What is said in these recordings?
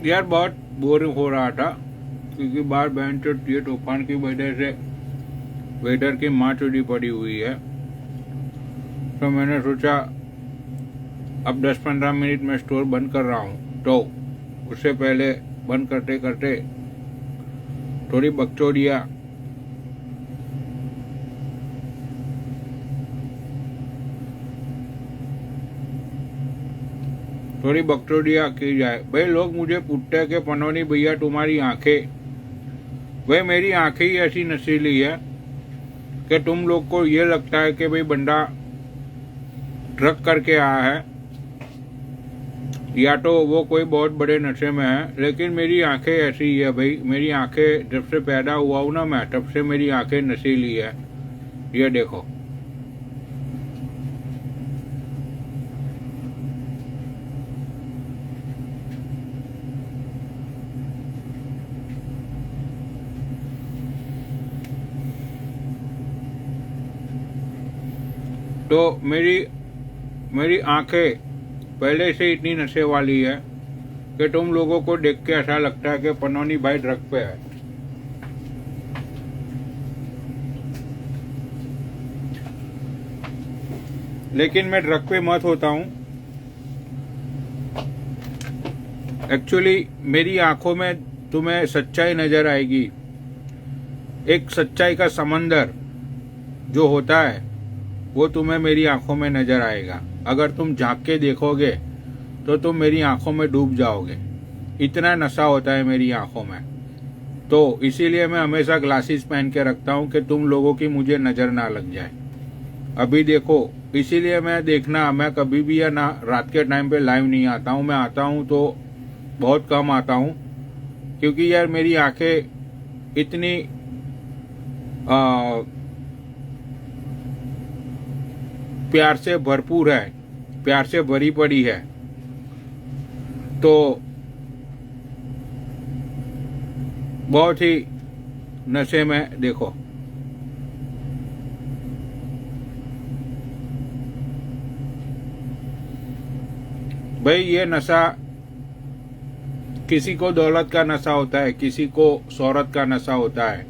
यार बहुत बोर हो रहा था क्योंकि बाहर बहन चोट ये तूफान की वजह से वेदर की माँ चोरी पड़ी हुई है। तो मैंने सोचा अब 10-15 मिनट में स्टोर बंद कर रहा हूँ, तो उससे पहले बंद करते करते थोड़ी बकचोदियाँ की जाए। भाई लोग मुझे पूछते हैं कि पनौनी भैया तुम्हारी आंखें, भाई मेरी आंखें ही ऐसी नशीली है कि तुम लोग को ये लगता है कि भाई बंदा ड्रग करके आया है या तो वो कोई बहुत बड़े नशे में है, लेकिन मेरी आंखें ऐसी ही है भाई। मेरी आंखें जब से पैदा हुआ हूं ना मैं, तब से मेरी आंखें नशीली है। ये देखो। तो मेरी मेरी आंखें पहले से इतनी नशे वाली है कि तुम लोगों को देख के ऐसा लगता है कि पनौनी भाई ड्रग पे है। लेकिन मैं ड्रग पे मत होता हूँ। एक्चुअली मेरी आंखों में तुम्हें सच्चाई नजर आएगी, एक सच्चाई का समंदर जो होता है वो तुम्हें मेरी आंखों में नजर आएगा। अगर तुम झांक के देखोगे तो तुम मेरी आंखों में डूब जाओगे। इतना नशा होता है मेरी आंखों में। तो इसीलिए मैं हमेशा ग्लासेस पहन के रखता हूँ कि तुम लोगों की मुझे नजर ना लग जाए। अभी देखो, इसीलिए मैं कभी भी या ना रात के टाइम पे लाइव नहीं आता हूँ। मैं आता हूँ तो बहुत कम आता हूँ, क्योंकि यार मेरी आंखें इतनी प्यार से भरपूर है, प्यार से भरी पड़ी है। तो बहुत ही नशे में देखो। भाई ये नशा, किसी को दौलत का नशा होता है, किसी को शोहरत का नशा होता है,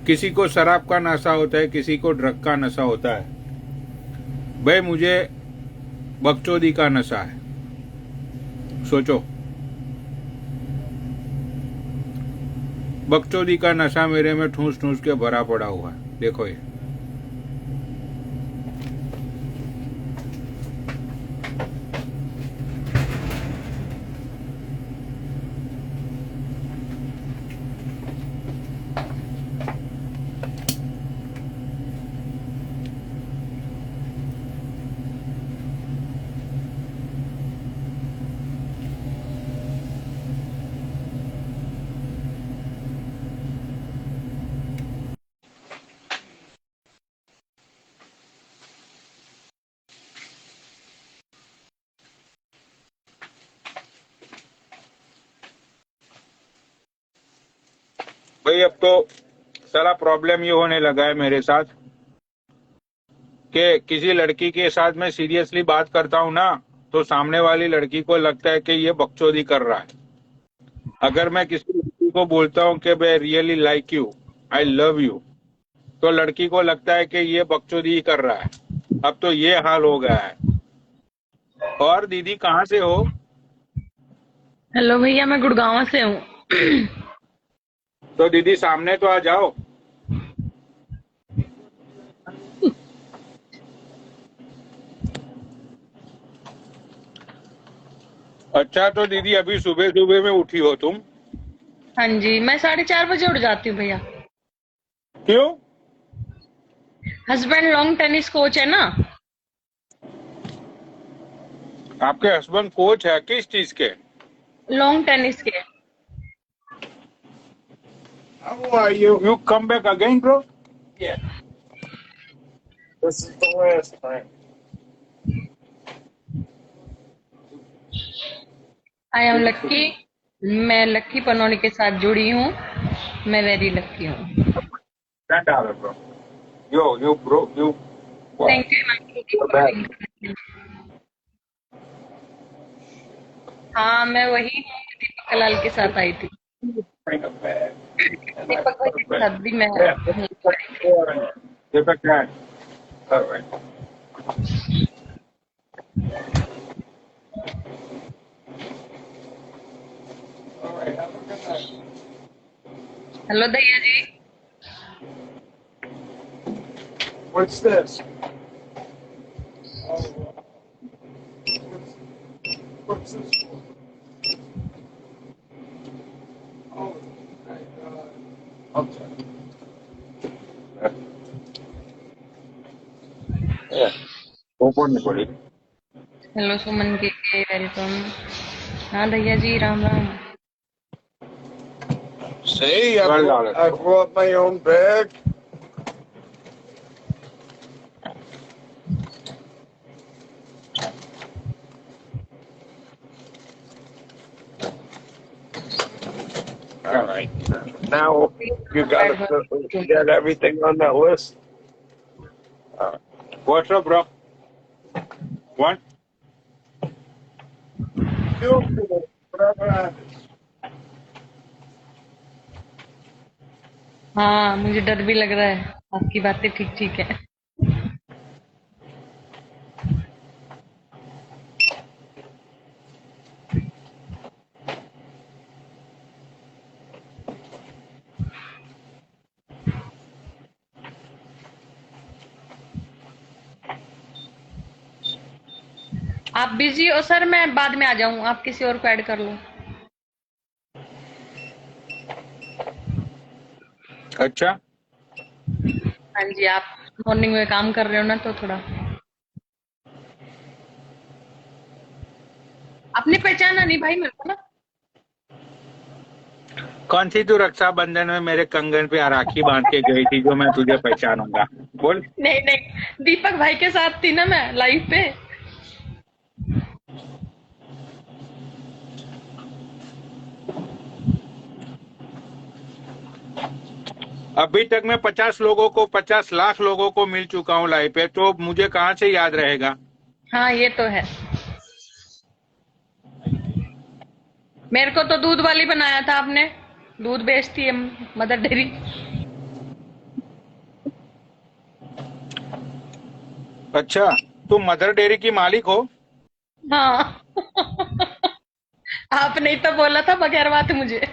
किसी को शराब का नशा होता है, किसी को ड्रग का नशा होता है। भाई मुझे बकचोदी का नशा है। सोचो, बकचोदी का नशा मेरे में ठूस ठूस के भरा पड़ा हुआ है। देखो ये। भाई अब तो सारा प्रॉब्लम ये होने लगा है मेरे साथ कि किसी लड़की के साथ मैं सीरियसली बात करता हूँ ना, तो सामने वाली लड़की को लगता है कि ये बकचोदी कर रहा है। अगर मैं किसी लड़की को बोलता हूँ कि मैं really like you, I love you, तो लड़की को लगता है कि ये बकचोदी ही कर रहा है। अब तो ये हाल हो गया है। और दीदी कहाँ से हो? हेलो भैया, मैं गुड़गांव से हूँ। तो दीदी सामने तो आ जाओ। अच्छा, तो दीदी अभी सुबह सुबह में उठी हो तुम? हाँ जी, मैं 4:30 बजे उठ जाती हूँ भैया। क्यों? हस्बैंड लॉन्ग टेनिस कोच है ना। आपके हस्बैंड कोच है किस चीज के? लॉन्ग टेनिस के। You come back again, bro? I am lucky. मैं लक्की पनौली के साथ जुड़ी हूँ। मैं वेरी लक्की हूँ। $10, bro. You, bro, you. Wow. Thank you. You're bad. हाँ, मैं वही हूँ। कलाल के साथ आई थी। Bring a bag. And I दीपक भाई put a के bag. साथ भी मैं Yeah, यहीं put पर आई थी। four in there. Give it back. All right. All right. Have a good night. Hello भैया जी। What's this? What's this for? Oh, okay. Yeah. Open the body. Hello Suman के welcome. हाँ भैया जी, Ram Ram. See, $12. I brought my own bag. All right. Now you got everything on that list. What's up, bro? What? Whatever happens. हाँ, मुझे डर भी लग रहा है। आपकी बातें ठीक ठीक है। आप बिजी हो सर? मैं बाद में आ जाऊं, आप किसी और को ऐड कर लो। अच्छा। हाँ जी, आप मॉर्निंग में काम कर रहे हो ना, तो थोड़ा आपने पहचाना नहीं भाई मेरे को ना। कौन सी तू रक्षाबंधन में मेरे कंगन पे राखी बांध के गई थी जो मैं तुझे पहचानूंगा? बोल। नहीं नहीं, दीपक भाई के साथ थी ना मैं लाइव पे। अभी तक मैं 50 लाख लोगों को मिल चुका हूँ लाइव पे, तो मुझे कहाँ से याद रहेगा? हाँ ये तो है। मेरे को तो दूध वाली बनाया था आपने। दूध बेचती है मदर डेयरी। अच्छा, तुम मदर डेयरी की मालिक हो? हाँ। आपने ही तो बोला था बगैर बात मुझे।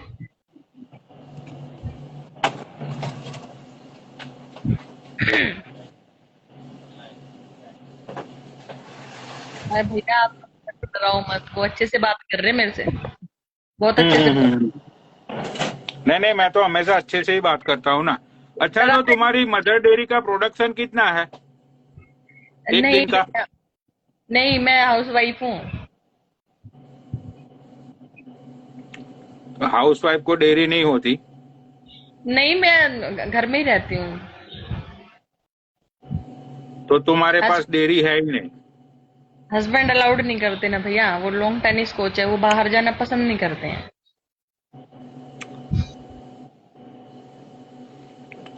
अरे भैया, आप डराओ मत, वो अच्छे से बात कर रहे हैं मेरे से, बहुत अच्छे से बोल। हम्म। नहीं नहीं, मैं तो हमेशा अच्छे से ही बात करता हूँ ना। अच्छा, तो डराते तुम्हारी मदर डेयरी का प्रोडक्शन कितना है एक नहीं दिन का? भैया, नहीं मैं हाउस वाइफ हूँ। हाउस वाइफ को डेयरी नहीं होती? नहीं, मैं घर में ही रहती हूँ। तो तुम्हारे पास डेयरी है ही नहीं? हस्बैंड अलाउड नहीं करते ना भैया, वो लॉन्ग टेनिस कोच है, वो बाहर जाना पसंद नहीं करते हैं।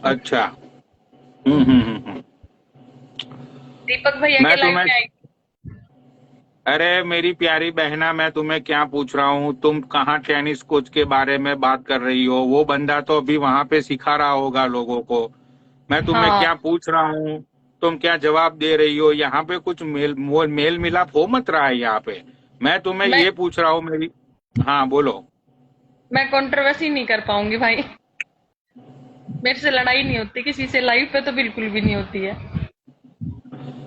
अच्छा। हम्म। दीपक भैया मैं के लाइफ तुम्हें में आई। अरे मेरी प्यारी बहना, मैं तुम्हें क्या पूछ रहा हूँ, तुम कहाँ टेनिस कोच के बारे में बात कर रही हो? वो बंदा तो अभी वहां पे सिखा रहा होगा लोगों को। मैं तुम्हें हाँ, क्या पूछ रहा हूँ, तुम क्या जवाब दे रही हो? यहाँ पे कुछ मेल मिलाप हो मत रहा है यहाँ पे। मैं तुम्हें मैं ये पूछ रहा हूँ मेरी। हाँ बोलो। मैं कंट्रोवर्सी नहीं कर पाऊंगी भाई। मेरे से लड़ाई नहीं होती किसी से, लाइफ पे तो बिल्कुल भी नहीं होती है।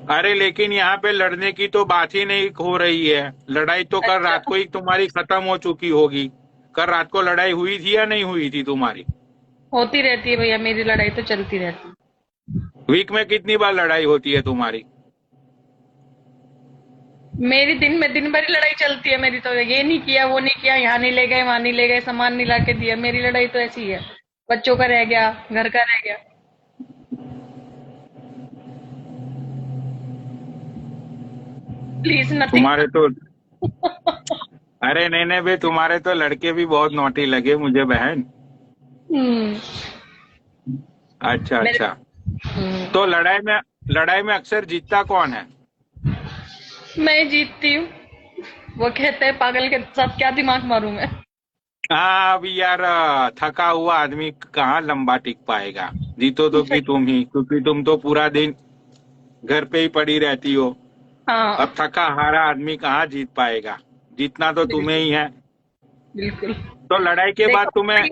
अरे लेकिन यहाँ पे लड़ने की तो बात ही नहीं हो रही है। लड़ाई तो कल अच्छा, रात को ही तुम्हारी खत्म हो चुकी होगी। कल रात को लड़ाई हुई थी या नहीं हुई थी तुम्हारी? होती रहती है भैया, मेरी लड़ाई तो चलती रहती है। वीक में कितनी बार लड़ाई होती है तुम्हारी? मेरी दिन में दिन भर ही लड़ाई चलती है मेरी, तो ये नहीं किया वो नहीं किया, यहाँ नहीं ले गए वहां नहीं ले गए, सामान नहीं ला के दिया, मेरी लड़ाई तो ऐसी ही है। बच्चों का रह गया, घर का रह गया। Please nothing. तुम्हारे तो अरे नहीं नहीं भाई, तुम्हारे तो लड़के भी बहुत नौटी लगे मुझे बहन। हम्म। अच्छा मेरे अच्छा। तो लड़ाई में अक्सर जीतता कौन है? मैं जीतती हूँ। वो कहते हैं पागल के साथ क्या दिमाग मारूं मैं। हाँ अभी यार थका हुआ आदमी कहाँ लंबा टिक पाएगा। जीतो तो कि तुम ही, क्योंकि तुम तो पूरा दिन घर पे ही पड़ी रहती हो। हाँ अब थका हारा आदमी कहाँ जीत पाएगा। जीतना तो तुम्हें बिल्कुल ही है। बिल्कुल। तो लड़ाई के बाद देखो तुम्हें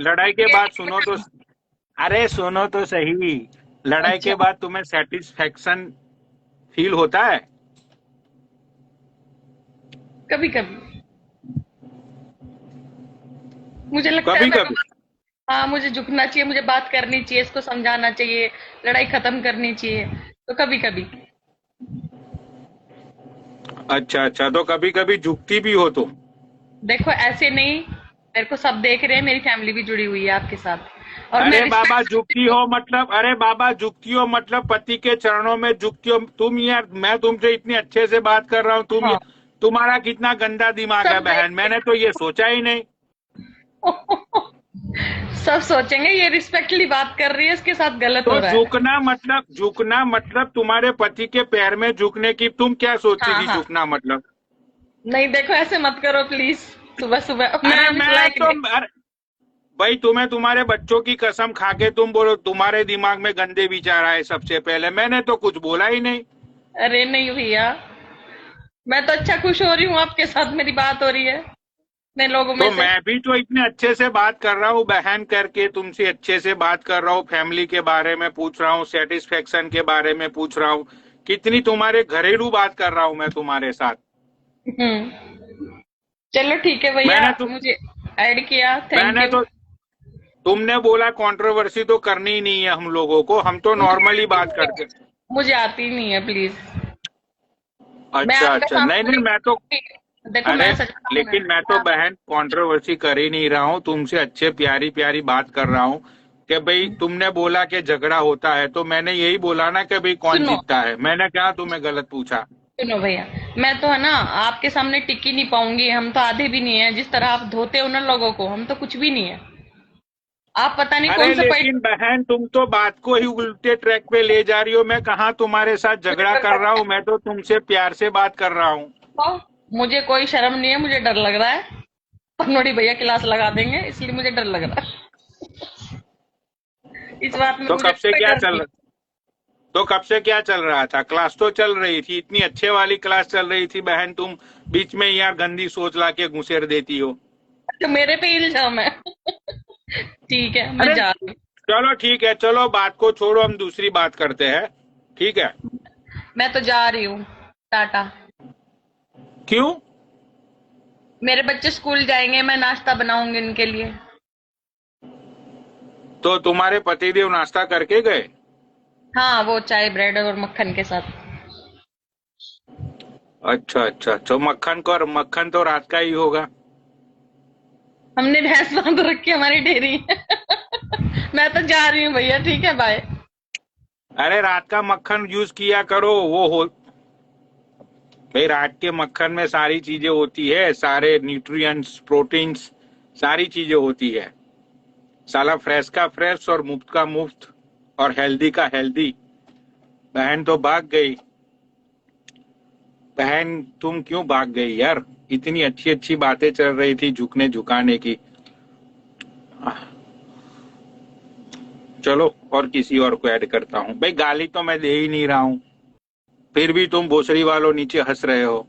लड़ाई के बाद सुनो तो, ये- अरे सुनो तो सही। लड़ाई अच्छा, के बाद तुम्हें सेटिस्फेक्शन फील होता है? कभी कभी मुझे लगता है कभी मैं कभी। हाँ, मुझे झुकना चाहिए, मुझे बात करनी चाहिए, इसको समझाना चाहिए, लड़ाई खत्म करनी चाहिए। तो कभी कभी अच्छा अच्छा, तो कभी कभी झुकती भी हो तुम? देखो ऐसे नहीं, मेरे को सब देख रहे हैं, मेरी फैमिली भी जुड़ी हुई है आपके साथ और मैं अरे बाबा रिस्पेक्ट करती झुकती हूँ। हो मतलब, अरे बाबा झुकती हो मतलब पति के चरणों में झुकती हो तुम यार। मैं तुमसे इतनी अच्छे से बात कर रहा हूँ, हाँ, तुम्हारा कितना गंदा दिमाग है सब बहन, देख मैंने तो ये सोचा ही नहीं। सब सोचेंगे ये रिस्पेक्टली बात कर रही है, इसके साथ गलत हो तो रहा है। झुकना मतलब तुम्हारे पति के पैर में झुकने की तुम क्या सोची हाँ थी? हाँ, झुकना मतलब, नहीं देखो ऐसे मत करो प्लीज। सुबह सुबह मैं अरे अभी मैं लाइक तो, नहीं। अरे भाई तुम्हें तुम्हारे बच्चों की कसम खा के तुम बोलो तुम्हारे दिमाग में गंदे विचार आए, सबसे पहले मैंने तो कुछ बोला ही नहीं। अरे नहीं भैया, मैं तो अच्छा खुश हो रही हूँ, आपके साथ मेरी बात हो रही है इतने लोगों में तो से। मैं भी तो इतने अच्छे से बात कर रहा हूँ बहन करके, तुमसे अच्छे से बात कर रहा हूँ, फैमिली के बारे में पूछ रहा हूँ, सेटिस्फेक्शन के बारे में पूछ रहा हूँ, कितनी तुम्हारे घरेलू बात कर रहा हूँ मैं तुम्हारे साथ। चलो ठीक है भैया, मैंने तो मुझे ऐड किया, थैंक मैंने यू। तो तुमने बोला कंट्रोवर्सी तो करनी ही नहीं है हम लोगों को, हम तो मुझे नॉर्मली आती बात नहीं करते। है, मुझे आती नहीं है प्लीज। मैं अच्छा आपके अच्छा, नहीं सामने नहीं मैं तो, देखो अरे मैं सच बताऊं लेकिन मैं तो ना, बहन कंट्रोवर्सी कर ही नहीं रहा हूँ, तुमसे अच्छे प्यारी प्यारी बात कर रहा हूँ। कि भाई तुमने बोला कि झगड़ा होता है, तो मैंने यही बोला ना कि भाई कौन सुनो जीतता है, मैंने क्या तुम्हें गलत पूछा? सुनो भैया, मैं तो है ना आपके सामने टिक ही नहीं पाऊंगी, हम तो आधे भी नहीं है, जिस तरह आप धोते हो ना लोगों को, हम तो कुछ भी नहीं है। आप पता नहीं अरे कौन सा लेकिन बहन तुम तो बात को ही उल्टे ट्रैक पे ले जा रही हो, मैं कहाँ तुम्हारे साथ झगड़ा कर रहा हूँ, मैं तो तुमसे प्यार से बात कर रहा हूँ। मुझे कोई शर्म नहीं है, मुझे डर लग रहा है। पनोड़ी भैया क्लास लगा देंगे, इसलिए मुझे डर लग रहा है। इस बात में तो मुझे कब से कोई क्या डर नहीं। चल तो कब से क्या चल रहा था? क्लास तो चल रही थी, इतनी अच्छे वाली क्लास चल रही थी बहन, तुम बीच में यार गंदी सोच ला के घुसेड़ देती हो। तो मेरे पे इल्जाम है। ठीक है, मैं अरे जा रही चलो ठीक है, चलो बात को छोड़ो, हम दूसरी बात करते हैं, ठीक है? हूँ, मैं तो जा रही हूँ, टाटा। क्यों? मेरे बच्चे स्कूल जाएंगे, मैं नाश्ता बनाऊंगी उनके लिए। तो तुम्हारे पतिदेव नाश्ता करके गए? हाँ, वो चाय ब्रेड और मक्खन के साथ। अच्छा अच्छा, तो मक्खन तो रात का ही होगा। हमने भैंस बांध रखी है, हमारी डेयरी है। मैं तो जा रही हूँ भैया, ठीक है, बाय। अरे रात का मक्खन यूज किया करो, वो हो भाई, रात के मक्खन में सारी चीजें होती है, सारे न्यूट्रिएंट्स, प्रोटीन्स, सारी चीजें होती है। साला फ्रेश का फ्रेश और मुफ्त का मुफ्त और हेल्दी का हेल्दी। बहन तो भाग गई। बहन तुम क्यों भाग गई यार? इतनी अच्छी अच्छी बातें चल रही थी झुकने झुकाने की। चलो और किसी और को ऐड करता हूँ भाई, गाली तो मैं दे ही नहीं रहा हूँ, फिर भी तुम भोसड़ी वालों नीचे हंस रहे हो।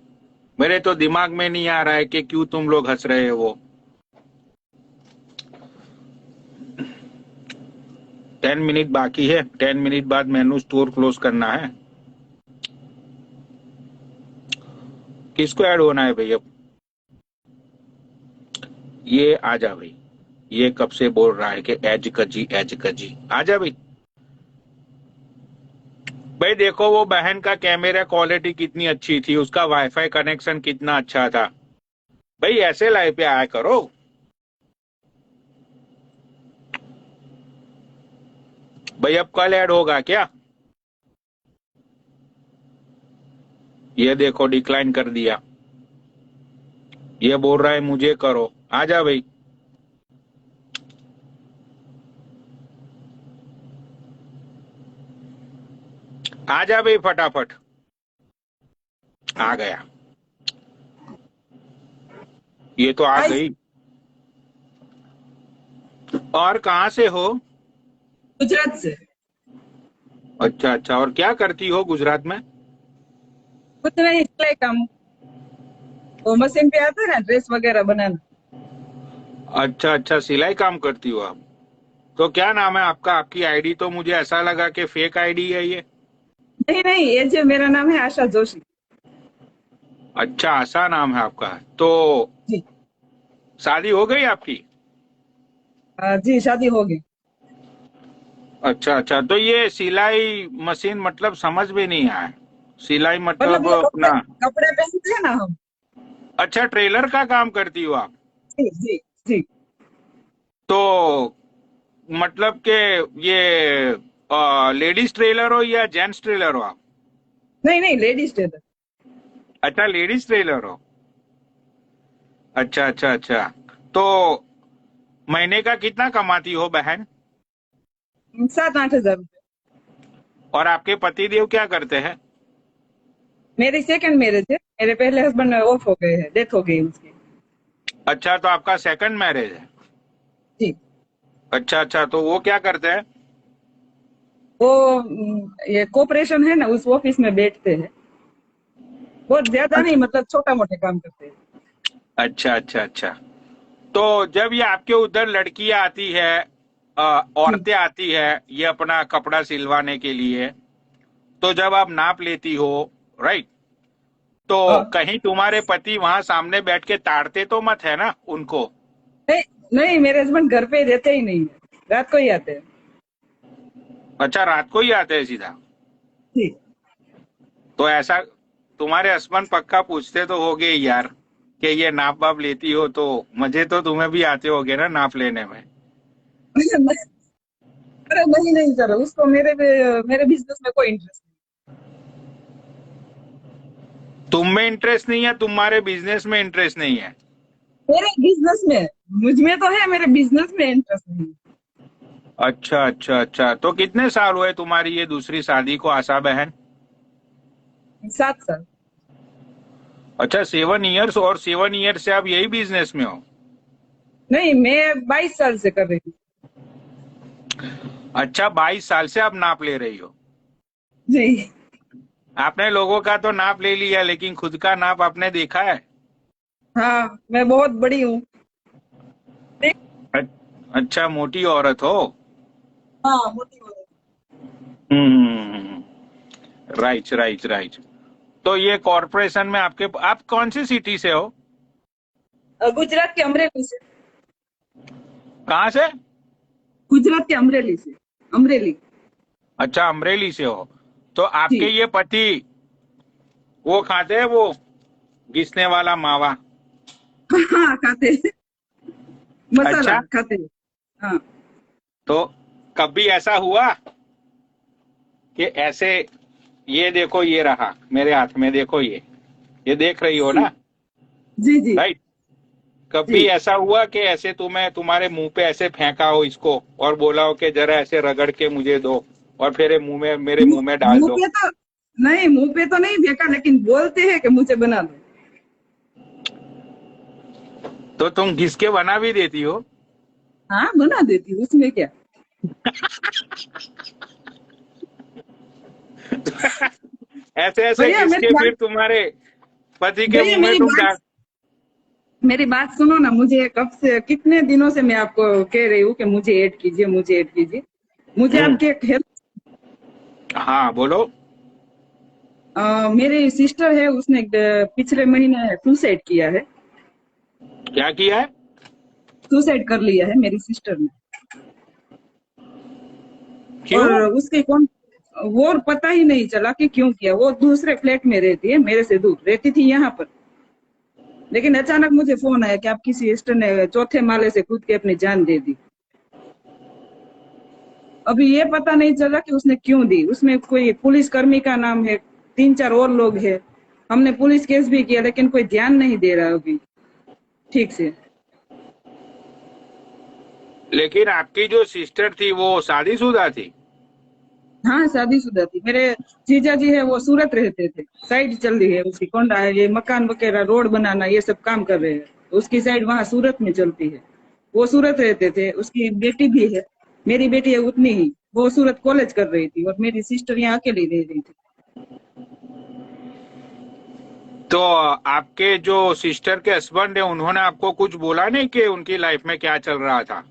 मेरे तो दिमाग में नहीं आ रहा है कि क्यों तुम लोग हंस रहे हो। वो 10 मिनट बाकी है, 10 मिनट बाद मेनू स्टोर क्लोज करना है। किसको ऐड होना है भाई अब? ये आजा भाई, ये कब से बोल रहा है कि एज कजी आजा भाई। भाई देखो वो बहन का कैमरा क्वालिटी कितनी अच्छी थी, उसका वाईफाई कनेक्शन कितना अच्छा था। भाई ऐसे लाइव पे आया करो। भाई अब कल ऐड होगा क्या? ये देखो डिक्लाइन कर दिया, ये बोल रहा है मुझे करो। आजा भाई। आजा भाई फटाफट। आ गया, ये तो आ हाय गई। और कहाँ से हो? गुजरात से। अच्छा अच्छा, और क्या करती हो गुजरात में? कुछ नहीं, सिलाई काम। वो मशीन पे आता है ना ड्रेस वगैरह बनाना। अच्छा अच्छा, सिलाई काम करती हो आप। तो क्या नाम है आपका? आपकी आईडी तो मुझे ऐसा लगा कि फेक आईडी है ये। नहीं नहीं, ये जो मेरा नाम है आशा जोशी। अच्छा, ऐसा नाम है आपका। तो जी। शादी हो गई आपकी? जी शादी हो गई। अच्छा अच्छा, तो ये सिलाई मशीन मतलब समझ में नहीं आया। सिलाई मतलब मतलब ये कपड़े अपना। कपड़े पहनते हैं ना हम। अच्छा, ट्रेलर का काम करती हो आप? जी जी जी। तो मतलब कि ये लेडीज ट्रेलर हो या जेंट्स ट्रेलर हो आप? नहीं नहीं, लेडीज टेलर। अच्छा, लेडीज ट्रेलर हो। अच्छा अच्छा अच्छा। तो महीने का कितना कमाती हो बहन? 7-8 हज़ार रुपये। और आपके पति देव क्या करते हैं? मेरी सेकंड मैरिज है, मेरे पहले हस्बैंड ऑफ हो गए हैं, डेथ हो गई उसकी। अच्छा, तो आपका सेकंड मैरिज है। जी। अच्छा अच्छा, तो वो क्या करते हैं? वो ये कॉर्पोरेशन है ना, उस ऑफिस में बैठते हैं। बहुत ज्यादा नहीं, अच्छा मतलब छोटा मोटे काम करते हैं। अच्छा अच्छा अच्छा। तो जब ये आपके उधर लड़कियां आती है, जी औरतें आती है ये अपना कपड़ा सिलवाने के लिए, तो जब आप नाप लेती हो, राइट, तो हाँ। कहीं तुम्हारे पति वहां सामने बैठ के ताड़ते तो मत है ना उनको? नहीं नहीं, मेरे हस्बैंड घर पे रहते ही नहीं है, रात को ही आते हैं। अच्छा, रात को ही आते हैं सीधा? जी। तो ऐसा तुम्हारे हस्बैंड पक्का पूछते तो होगे ही यार कि ये नाप वाप लेती हो, तो मजे तो तुम्हें भी आते होगे ना नाप लेने में। अरे नहीं नहीं सर, उसको मेरे बिजनेस में कोई इंटरेस्ट तुम में इंटरेस्ट नहीं है, तुम्हारे बिजनेस में इंटरेस्ट नहीं है? नहीं। मेरे बिजनेस में, मुझ में तो है, मेरे बिजनेस में इंटरेस्ट नहीं अच्छा अच्छा अच्छा, तो कितने साल हुए तुम्हारी ये दूसरी शादी को आशा बहन? है। 7 साल। अच्छा, 7 इयर्स, और 7 इयर्स से आप यही बिजनेस में हो? नहीं, मैं 22 साल से कर रही हूँ। अच्छा, 22 साल से आप नाप ले रही हो। जी। आपने लोगों का तो नाप ले लिया, लेकिन खुद का नाप आपने देखा है? हाँ, मैं बहुत बड़ी हूँ। अच्छा, मोटी औरत हो। हाँ, मोटी हो रही राइट राइट राइट। तो ये कॉरपोरेशन में आप कौन सी सिटी से हो? गुजरात के अमरेली से। कहाँ से? गुजरात के अमरेली से। अमरेली। अच्छा, अमरेली से हो। तो आपके जी। ये पति वो खाते हैं वो घिसने वाला मावा? हाँ, खाते हैं। मसाला अच्छा, खाते हैं। हाँ। तो कभी ऐसा हुआ कि ऐसे, ये देखो ये रहा मेरे हाथ में, देखो ये देख रही हो ना, जी जी राइट? कभी जी। ऐसा हुआ कि ऐसे तुम्हें तुम्हारे मुंह पे ऐसे फेंका हो इसको और बोला हो कि जरा ऐसे रगड़ के मुझे दो और फिर ये मुंह में, मेरे मुंह में डाल मुंह दो? पे तो नहीं, मुंह पे तो नहीं फेंका, लेकिन बोलते हैं कि मुझे बना दो। तो तुम घिस के बना भी देती हो? हाँ, बना देती हूँ, उसमें क्या। ऐसे ऐसे भैया घिस मेरी के बात फिर तुम्हारे पति के भैया मुंह में तुम डाल? मेरी बात सुनो ना, मुझे कब से, कितने दिनों से मैं आपको कह रही हूँ कि मुझे ऐड कीजिए, मुझे ऐड कीजिए। मुझे हम्म, आपकी एक हेल्प। हाँ बोलो। मेरी सिस्टर है, उसने पिछले महीने सुसाइड किया है। क्या किया है? सुसाइड कर लिया है मेरी सिस्टर ने। और क्यों? उसके कौन, वो पता ही नहीं चला कि क्यों किया। वो दूसरे फ्लैट में रहती है, मेरे से दूर रहती थी यहाँ पर। लेकिन अचानक मुझे फोन आया कि आपकी सिस्टर ने चौथे माले से कूद के अपनी जान दे दी। अभी ये पता नहीं चला कि उसने क्यों दी। उसमें कोई पुलिस कर्मी का नाम है, 3-4 और लोग हैं। हमने पुलिस केस भी किया, लेकिन कोई ध्यान नहीं दे रहा अभी ठीक से। लेकिन आपकी जो सिस्टर थी वो शादीशुदा थी? हाँ, शादीशुदा थी। मेरे जीजा जी है, वो सूरत रहते थे। साइड चल रही है उसकी, कोंडा है, ये मकान वगैरह रोड बनाना ये सब काम कर रहे हैं। उसकी साइड वहाँ सूरत में चलती है। वो सूरत रहते थे, उसकी बेटी भी है, मेरी बेटी है उतनी ही, वो सूरत कॉलेज कर रही थी और मेरी सिस्टर यहाँ अकेली रह रही थी। तो आपके जो सिस्टर के हस्बैंड है उन्होंने आपको कुछ बोला नहीं कि उनकी लाइफ में क्या चल रहा था?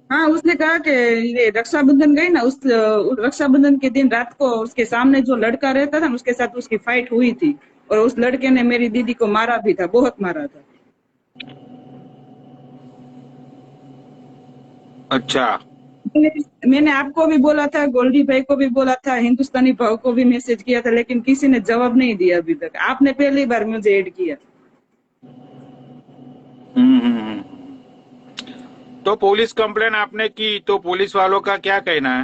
हाँ, उसने कहा कि ये रक्षाबंधन गई ना, उस रक्षाबंधन के दिन रात को उसके सामने जो लड़का रहता था ना, उसके साथ उसकी फाइट हुई थी और उस लड़के ने मेरी दीदी को मारा भी था, बहुत मारा था। अच्छा। मैंने आपको भी बोला था, गोल्डी भाई को भी बोला था, हिंदुस्तानी भाव को भी मैसेज किया था, लेकिन किसी ने जवाब नहीं दिया अभी तक। आपने पहली बार मुझे ऐड किया। हम्म। तो पुलिस कंप्लेन आपने की, तो पुलिस वालों का क्या कहना है?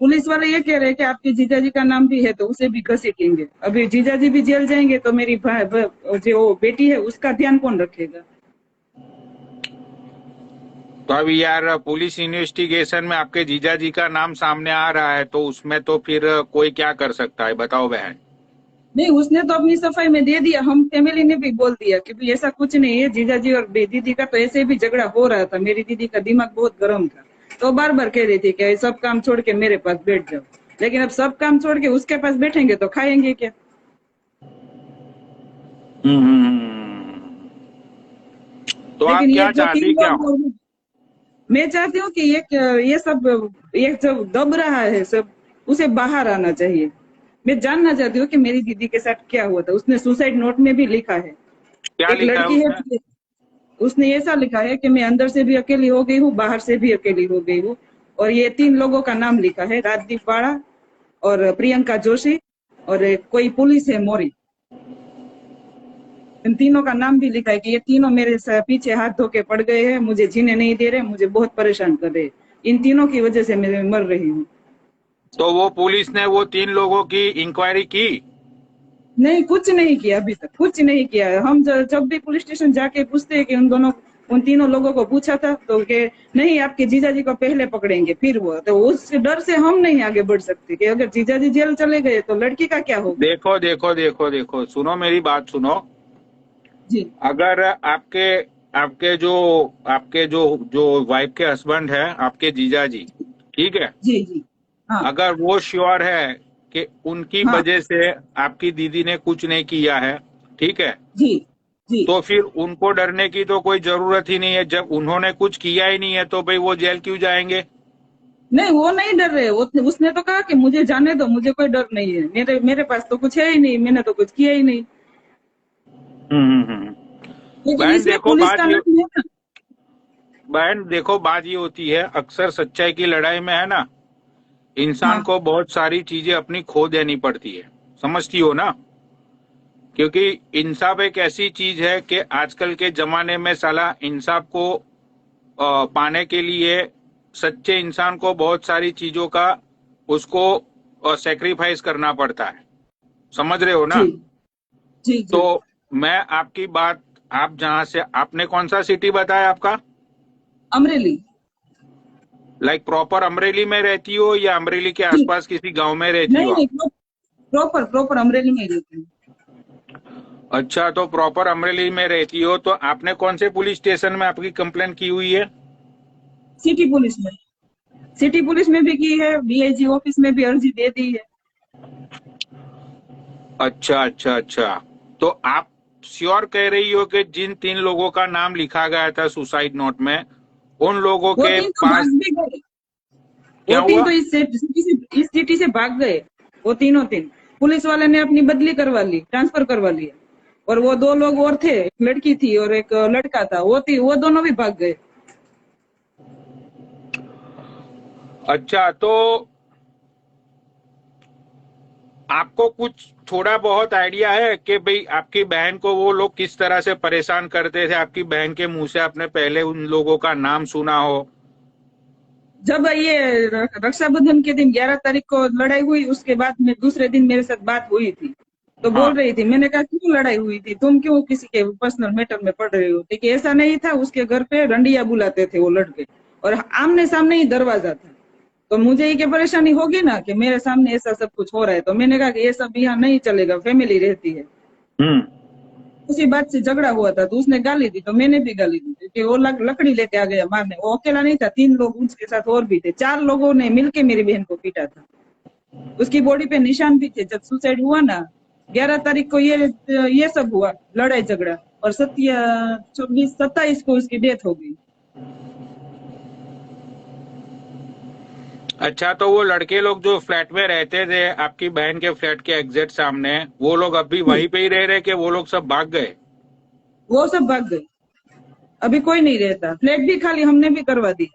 पुलिस वाले ये कह रहे हैं कि आपके जीजाजी का नाम भी है तो उसे भी घसीटेंगे। अभी जीजाजी भी जेल जाएंगे तो मेरी जो बेटी है उसका ध्यान कौन रखेगा? तो अभी यार पुलिस इन्वेस्टिगेशन में आपके जीजाजी का नाम सामने आ रहा है, तो उसमें तो फिर कोई क्या कर सकता है, बताओ बहन। नहीं, उसने तो अपनी सफाई में दे दिया, हम फैमिली ने भी बोल दिया कि भाई ऐसा कुछ नहीं है, जीजाजी और दीदी का तो ऐसे भी झगड़ा हो रहा था, मेरी दीदी का दिमाग बहुत गर्म था, तो बार बार कह रही थी कि सब काम छोड़ के मेरे पास बैठ जाओ। लेकिन अब सब काम छोड़ के उसके पास बैठेंगे तो खाएंगे क्या? तो आप लेकिन क्या ये जो चाहती 3 क्या? लोग, मैं चाहती हूँ कि ये सब, ये जो दब रहा है सब, उसे बाहर आना चाहिए। मैं जानना चाहती हूँ कि मेरी दीदी के साथ क्या हुआ था। उसने सुसाइड नोट में भी लिखा है, क्या एक लिखा है लड़की उसने? है, उसने ऐसा लिखा है कि मैं अंदर से भी अकेली हो गई हूँ, बाहर से भी अकेली हो गई हूँ। और ये 3 लोगों का नाम लिखा है, राजदीप वाड़ा और प्रियंका जोशी और कोई पुलिस है मोरी। इन तीनों का नाम भी लिखा है कि ये तीनों मेरे पीछे हाथ धो के पड़ गए हैं, मुझे जीने नहीं दे रहे, मुझे बहुत परेशान कर रहे हैं। इन तीनों की वजह से मैं मर रही हूँ। तो वो पुलिस ने वो 3 लोगों की इंक्वायरी की? नहीं, कुछ नहीं किया अभी तक, कुछ नहीं किया। हम जब भी पुलिस स्टेशन जाके पूछते हैं कि उन तीनों लोगों को पूछा था, तो के नहीं, आपके जीजाजी को पहले पकड़ेंगे फिर वो। तो उस डर से हम नहीं आगे बढ़ सकते कि अगर जीजाजी जेल चले गए तो लड़की का क्या होगा? देखो देखो देखो देखो, सुनो मेरी बात सुनो। जी अगर आपके आपके जो जो वाइफ के हस्बैंड है, आपके जीजाजी, ठीक है, जी जी। हाँ अगर वो श्योर है कि उनकी हाँ। वजह से आपकी दीदी ने कुछ नहीं किया है, ठीक है, जी जी। तो फिर उनको डरने की तो कोई जरूरत ही नहीं है। जब उन्होंने कुछ किया ही नहीं है तो भाई वो जेल क्यों जाएंगे? नहीं, वो नहीं डर रहे। उसने तो कहा कि मुझे जाने दो, मुझे कोई डर नहीं है, मेरे पास तो कुछ है ही नहीं, मैंने तो कुछ किया ही नहीं। हम्म। लेकिन बहन इसमें देखो पुलिस बात का ये नाम है ना। बहन देखो बात ये होती है, अक्सर सच्चाई की लड़ाई में है ना, इंसान हाँ को बहुत सारी चीजें अपनी खो देनी पड़ती है, समझती हो ना? क्योंकि इंसाफ एक ऐसी चीज है कि आजकल के जमाने में साला इंसाफ को पाने के लिए सच्चे इंसान को बहुत सारी चीजों का उसको सेक्रीफाइस करना पड़ता है, समझ रहे हो ना? जी जी तो जी। मैं आपकी बात, आप जहां से, आपने कौन सा सिटी बताया आपका? अमरेली। लाइक प्रॉपर अमरेली में रहती हो या अमरेली के जी, आसपास किसी गांव में रहती हो नहीं आप? नहीं, प्रॉपर प्रॉपर अमरेली में ही रहती हूँ। अच्छा, तो प्रॉपर अमरेली में रहती हो, तो आपने कौन से पुलिस स्टेशन में आपकी कंप्लेन की हुई है? सिटी पुलिस में, सिटी पुलिस में भी की है, डीआईजी ऑफिस में भी अर्जी दे दी है। अच्छा अच्छा अच्छा। तो आप श्योर कह रही हो कि जिन 3 लोगों का नाम लिखा गया था सुसाइड नोट में, उन लोगों वो के 3 तो पास भाग भी गए, क्या वो 3 हुआ? तो इस सिटी से भाग गए। वो तीनों 3 पुलिस वाले ने अपनी बदली करवा ली, ट्रांसफर करवा लिया। और वो 2 लोग और थे, एक लड़की थी और एक लड़का था, वो दोनों भी भाग गए। अच्छा, तो आपको कुछ थोड़ा बहुत आइडिया है कि भाई आपकी बहन को वो लोग किस तरह से परेशान करते थे? आपकी बहन के मुंह से आपने पहले उन लोगों का नाम सुना हो? जब ये रक्षाबंधन के दिन 11 तारीख को लड़ाई हुई, उसके बाद में दूसरे दिन मेरे साथ बात हुई थी, तो बोल हाँ। रही थी, मैंने कहा क्यों लड़ाई हुई थी, तुम क्यों किसी के पर्सनल मैटर में पड़ रही हो? कि ऐसा नहीं था, उसके घर पे रंडिया बुलाते थे वो लड़के, और आमने सामने ही दरवाजा था। तो मुझे ये क्या परेशानी होगी ना कि मेरे सामने ऐसा सब कुछ हो रहा है। तो मैंने कहा कि ये सब यहाँ नहीं चलेगा, फैमिली रहती है। हम्म। उसी बात से झगड़ा हुआ था, तो उसने गाली दी तो मैंने भी गाली दी। कि वो लकड़ी लेके आ गया मारने। वो अकेला नहीं था, 3 लोग उसके साथ और भी थे। 4 लोगों ने मिलके मेरी बहन को पीटा था। उसकी बॉडी पे निशान भी थे। जब सुसाइड हुआ ना 11 तारीख को ये सब हुआ, लड़ाई झगड़ा, और 27 को उसकी डेथ हो गई। अच्छा, तो वो लड़के लोग जो फ्लैट में रहते थे आपकी बहन के फ्लैट के एग्जैक्ट सामने, वो लोग अभी वहीं पे ही रह रहे कि वो लोग सब भाग गए? वो सब भाग गए, अभी कोई नहीं रहता। फ्लैट भी खाली हमने भी करवा दी।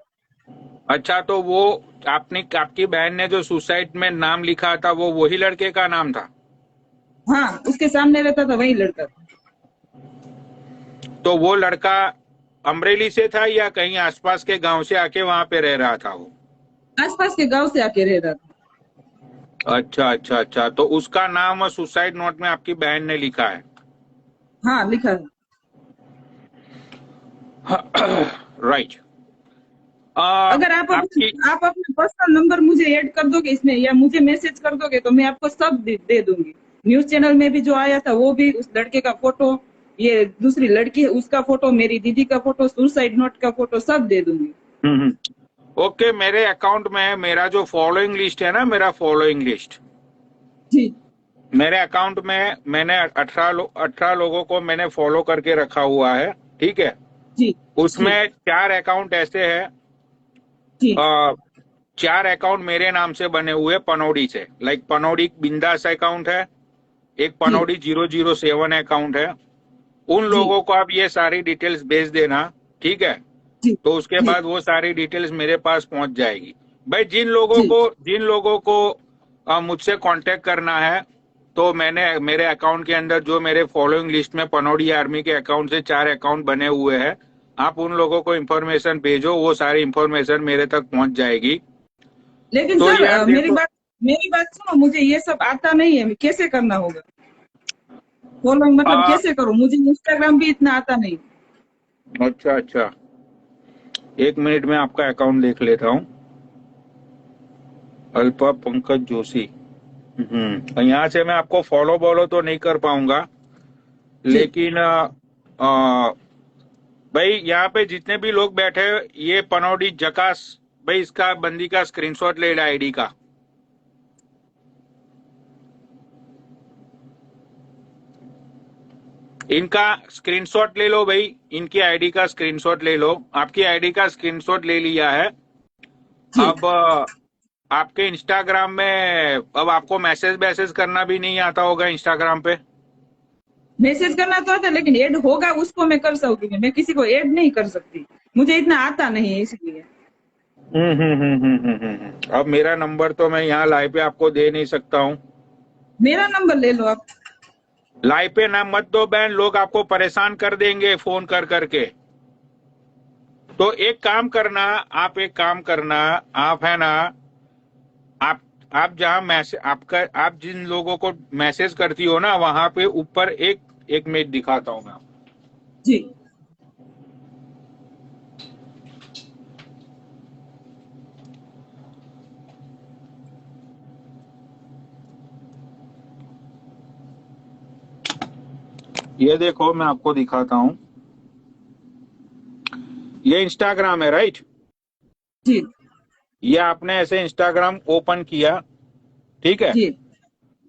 अच्छा, तो वो आपकी बहन ने जो सुसाइड में नाम लिखा था वो वही लड़के का नाम था? हाँ, उसके सामने रहता था वही लड़का था। तो वो लड़का अमरेली से था या कहीं आसपास के गांव से आके वहां पे रह रहा था वो? आसपास के गांव से आके रह रहा था। अच्छा अच्छा अच्छा, तो उसका नाम सुसाइड नोट में आपकी बहन ने लिखा है? हाँ, लिखा है। राइट। अगर आप अपना पर्सनल नंबर मुझे ऐड कर दोगे इसमें, या मुझे मैसेज कर दोगे, तो मैं आपको सब दे दूंगी। न्यूज चैनल में भी जो आया था वो भी, उस लड़के का फोटो, ये दूसरी लड़की है उसका फोटो, मेरी दीदी का फोटो, सुसाइड नोट का फोटो, सब दे दूंगी। ओके, मेरे अकाउंट में मेरा जो फॉलोइंग लिस्ट है ना, मेरा फॉलोइंग लिस्ट, जी मेरे अकाउंट में मैंने 18 लोगों को मैंने फॉलो करके रखा हुआ है, ठीक है? जी उसमें 4 अकाउंट ऐसे हैं, जी 4 अकाउंट मेरे नाम से बने हुए पनौड़ी से, लाइक पनौड़ी बिंदास अकाउंट है, एक पनौड़ी 007 अकाउंट है। उन लोगों को आप ये सारी डिटेल्स भेज देना, ठीक है? जी तो उसके बाद वो सारी डिटेल्स मेरे पास पहुंच जाएगी। भाई जिन लोगों को मुझसे कांटेक्ट करना है, तो मैंने मेरे अकाउंट के अंदर जो मेरे फॉलोइंग लिस्ट में पनौड़ी आर्मी के अकाउंट से 4 अकाउंट बने हुए हैं, आप उन लोगों को इन्फॉर्मेशन भेजो, वो सारी इन्फॉर्मेशन मेरे तक पहुंच जाएगी। लेकिन तो सर यार मेरी बात सुनो, मुझे ये सब आता नहीं है, कैसे करना होगा फॉलो? मतलब कैसे करूं? मुझे इंस्टाग्राम भी इतना आता नहीं। अच्छा अच्छा, 1 मिनट में आपका अकाउंट देख लेता हूँ। अल्पा पंकज जोशी। यहाँ से मैं आपको फॉलो तो नहीं कर पाऊंगा, लेकिन भाई यहाँ पे जितने भी लोग बैठे, ये पनौड़ी जकास, भाई इसका बंदी का स्क्रीनशॉट ले ला आईडी का। इनका स्क्रीनशॉट ले लो भाई, इनकी आईडी का स्क्रीनशॉट ले लो। आपकी आईडी का स्क्रीनशॉट ले लिया है। अब आपके इंस्टाग्राम में अब आपको मैसेज करना भी नहीं आता होगा इंस्टाग्राम पे? मैसेज करना तो आता है, लेकिन ऐड होगा उसको मैं कर सकूंगी, मैं किसी को ऐड नहीं कर सकती, मुझे इतना आता नहीं है इसलिए। अब मेरा नंबर तो मैं यहाँ लाइव पे आपको दे नहीं सकता हूँ। मेरा नंबर ले लो आप। लाइव पे ना मत दो बहन, लोग आपको परेशान कर देंगे फोन कर करके। तो एक काम करना, आप है ना, आप जहाँ मैसेज आप जिन लोगों को मैसेज करती हो ना, वहां पे ऊपर एक मिनट दिखाता हूँ मैं आपको। जी ये देखो, मैं आपको दिखाता हूँ। ये इंस्टाग्राम है, राइट? जी ये आपने ऐसे इंस्टाग्राम ओपन किया, ठीक है? जी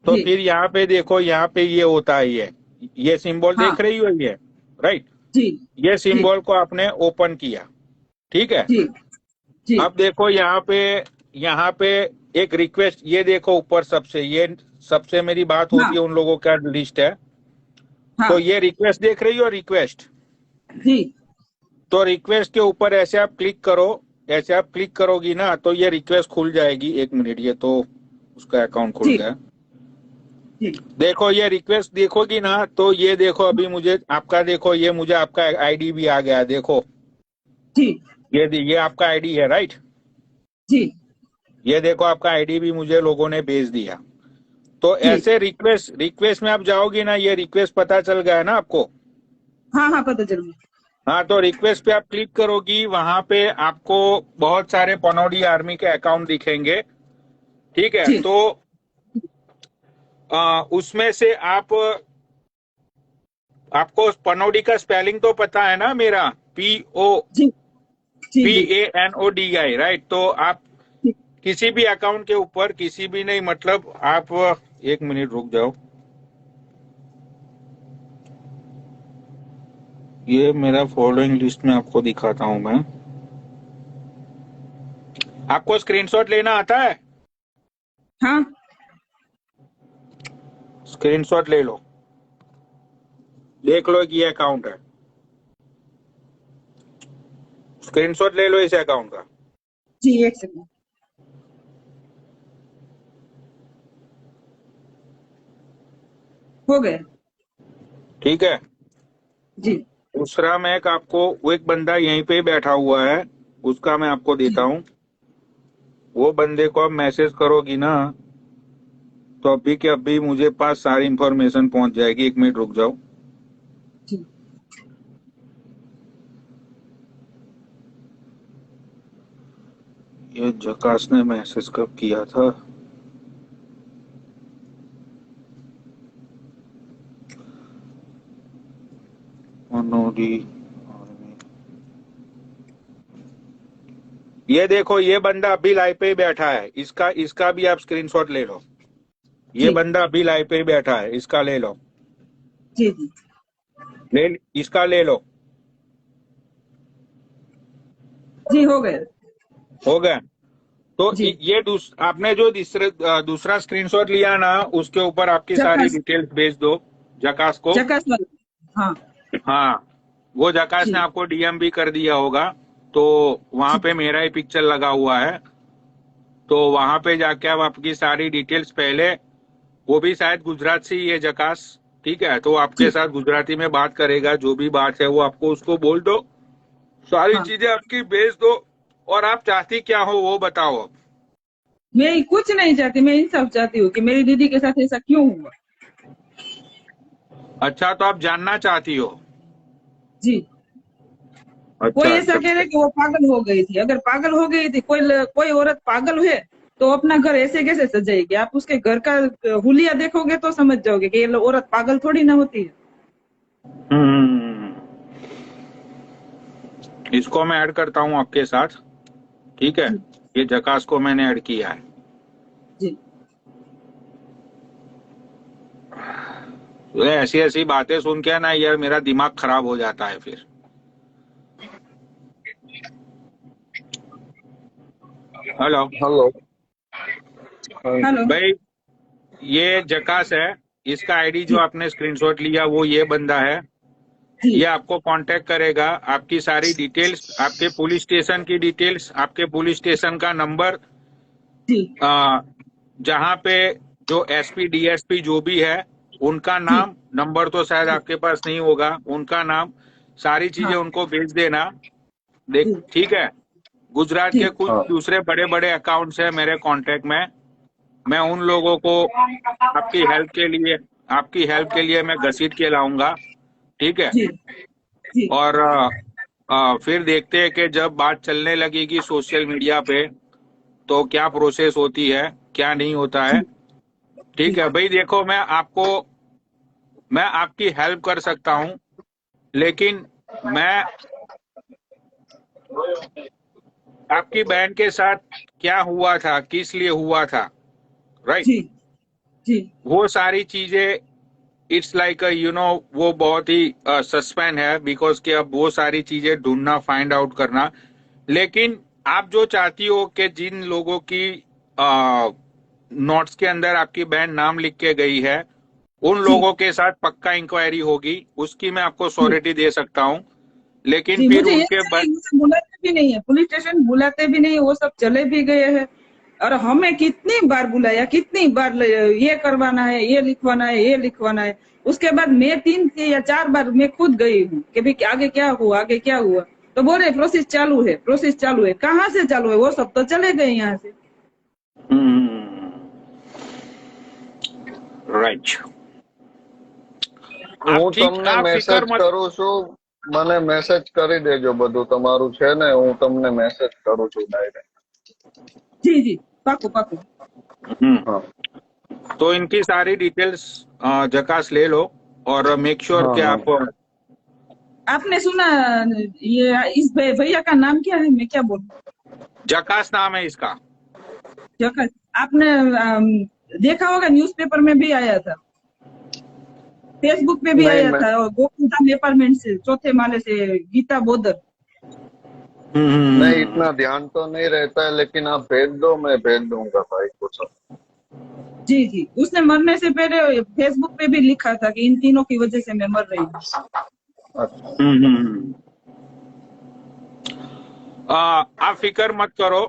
तो जी फिर यहाँ पे देखो, यहाँ पे ये होता है, ये सिंबल हाँ, देख रही हो, ये राइट? जी ये सिंबल को आपने ओपन किया, ठीक है? जी जी अब देखो यहाँ पे एक रिक्वेस्ट, ये देखो ऊपर सबसे मेरी बात होती है उन लोगों का लिस्ट है। हाँ, तो ये रिक्वेस्ट देख रही हो, रिक्वेस्ट? जी तो रिक्वेस्ट के ऊपर ऐसे आप क्लिक करो, ऐसे आप क्लिक करोगी ना तो ये रिक्वेस्ट खुल जाएगी। 1 मिनट, ये तो उसका अकाउंट खुल गया। जी देखो ये रिक्वेस्ट देखोगी ना, तो ये देखो अभी मुझे आपका, देखो ये मुझे आपका आईडी भी आ गया, देखो जी ये आपका आईडी है, राइट? जी ये देखो आपका आईडी भी मुझे लोगों ने भेज दिया। तो जी ऐसे रिक्वेस्ट में आप जाओगी ना, ये रिक्वेस्ट पता चल गया ना आपको? हाँ हाँ, पता चल गया। हाँ, तो रिक्वेस्ट पे आप क्लिक करोगी, वहां पे आपको बहुत सारे पनौड़ी आर्मी के अकाउंट दिखेंगे, ठीक है? जी तो उसमें से आपको पनौड़ी का स्पेलिंग तो पता है ना मेरा? जी जी जी PANODI, राइट? तो आप जी। किसी भी अकाउंट के ऊपर, किसी भी नहीं, मतलब आप 1 मिनट रुक जाओ, ये मेरा फॉलोइंग लिस्ट में आपको दिखाता हूं मैं। आपको स्क्रीनशॉट लेना आता है? हाँ स्क्रीनशॉट ले लो, देख लो कि ये अकाउंट है। स्क्रीनशॉट ले लो इस अकाउंट का। जी, एक सेकंड। हो गया। ठीक है। जी दूसरा मैं एक आपको, वो एक बंदा यहीं पे बैठा हुआ है, उसका मैं आपको देता जी हूँ। वो बंदे को आप मैसेज करोगी ना, तो अभी के अभी मुझे पास सारी इंफॉर्मेशन पहुंच जाएगी। 1 मिनट रुक जाओ। जी। ये जकास ने मैसेज कब किया था? मनोडी, ये देखो, ये बंदा अभी लाइव पे ही बैठा है। इसका इसका भी आप स्क्रीनशॉट ले लो। ये जी बंदा अभी लाइव पे ही बैठा है, इसका ले लो। जी जी ले, इसका ले लो। जी। हो गया। हो गया। तो जी। ये आपने जो दूसरा स्क्रीनशॉट लिया ना, उसके ऊपर आपकी सारी जकास, डिटेल्स भेज दो जकास को। जकास वाला। हाँ हाँ, वो जकास ने जी आपको डीएम भी कर दिया होगा, तो वहां जी पे मेरा ही पिक्चर लगा हुआ है। तो वहां पे जाके आप आपकी सारी डिटेल्स पहले, वो भी शायद गुजरात से ही है जकास, ठीक है? तो आपके जी। साथ गुजराती में बात करेगा, जो भी बात है वो आपको उसको बोल दो, सारी हाँ, चीजें आपकी भेज दो। और आप चाहती क्या हो वो बताओ। मैं कुछ नहीं चाहती, मैं इंसाफ चाहती हूँ कि मेरी दीदी के साथ ऐसा क्यों हुआ। अच्छा, तो आप जानना चाहती हो? जी। कोई अच्छा ऐसा अच्छा। कह रहे कि वो पागल हो गई थी। अगर पागल हो गई थी, कोई औरत पागल है तो अपना घर ऐसे कैसे सजाएगी? आप उसके घर का हुलिया देखोगे तो समझ जाओगे कि ये औरत पागल थोड़ी ना होती है। हम्म, इसको मैं ऐड करता हूँ आपके साथ, ठीक है? जी ये जकास को मैंने ऐड किया है। जी तो ऐसी ऐसी बातें सुन के ना यार, मेरा दिमाग खराब हो जाता है फिर। Hello hello. हेलो। भाई, ये जकास है। इसका आईडी जो जी आपने स्क्रीनशॉट लिया वो ये बंदा है। जी ये आपको कांटेक्ट करेगा, आपकी सारी डिटेल्स, आपके पुलिस स्टेशन की डिटेल्स, आपके पुलिस स्टेशन का नंबर, जी जहाँ पे जो एसपी डीएसपी जो भी है उनका जी नाम, नंबर तो शायद जी। आपके पास नहीं होगा, उनका नाम, सारी चीजें हाँ उनको भेज देना। देख, जी ठीक है? गुजरात के जी कुछ हाँ दूसरे बड़े बड़े अकाउंट्स है मेरे कांटेक्ट में। मैं उन लोगों को आपकी हेल्प के लिए मैं घसीट के लाऊंगा, ठीक है? जी जी और फिर देखते हैं कि जब बात चलने लगेगी सोशल मीडिया पे, तो क्या प्रोसेस होती है, क्या नहीं होता है। जी ठीक जी है भाई, देखो, मैं आपकी हेल्प कर सकता हूँ, लेकिन मैं आपकी बहन के साथ क्या हुआ था, किस लिए हुआ था, राइट? जी जी वो सारी चीजें, इट्स लाइक वो बहुत ही सस्पेंस है, बिकॉज कि अब वो सारी चीजें ढूंढना, फाइंड आउट करना। लेकिन आप जो चाहती हो कि जिन लोगों की नोट्स के अंदर आपकी बहन नाम लिख के गई है, उन जी लोगों के साथ पक्का इंक्वायरी होगी, उसकी मैं आपको जी श्योरिटी दे सकता हूँ। लेकिन जी। फिर मुझे उनके ऐसा नहीं, मुझे बुलाते भी नहीं है, पुलिस स्टेशन बुलाते भी नहीं है, वो सब चले भी गए हैं। और हमें कितनी बार बुलाया, कितनी बार ये करवाना है, ये लिखवाना है, ये लिखवाना है। उसके बाद मैं 3 या 4 बार मैं खुद गई हूँ कि भाई आगे क्या हुआ, आगे क्या हुआ। तो बोले प्रोसेस चालू है, प्रोसेस चालू है। कहाँ से चालू है? वो सब तो चले गए यहाँ से। राइट। હું તમને आप फिकर મેસેજ मत। કરું છું, મને મેસેજ કરી દેજો બધું તમારું છે ને, હું તમને મેસેજ કરું છું ડાયરેક્ટ। जी जी, पाको पाको। हाँ तो इनकी सारी डिटेल्स जकास ले लो, और मेक श्योर हाँ कि हाँ आप आपने सुना ये इस भैया का नाम क्या है, मैं क्या बोलूं? जकास नाम है इसका। जगत, आपने देखा होगा, न्यूज़पेपर में भी आया था, फेसबुक पे भी नहीं आया मैं था, और गोकुलधाम अपार्टमेंट से चौथे माले से गीता बोदर। नहीं, इतना ध्यान तो नहीं रहता है, लेकिन आप भेज दो, मैं भेज दूंगा भाई को सब। जी जी, उसने मरने से पहले फेसबुक पे भी लिखा था कि इन तीनों की वजह से मैं मर रही हूँ। अच्छा। आप फिक्र मत करो,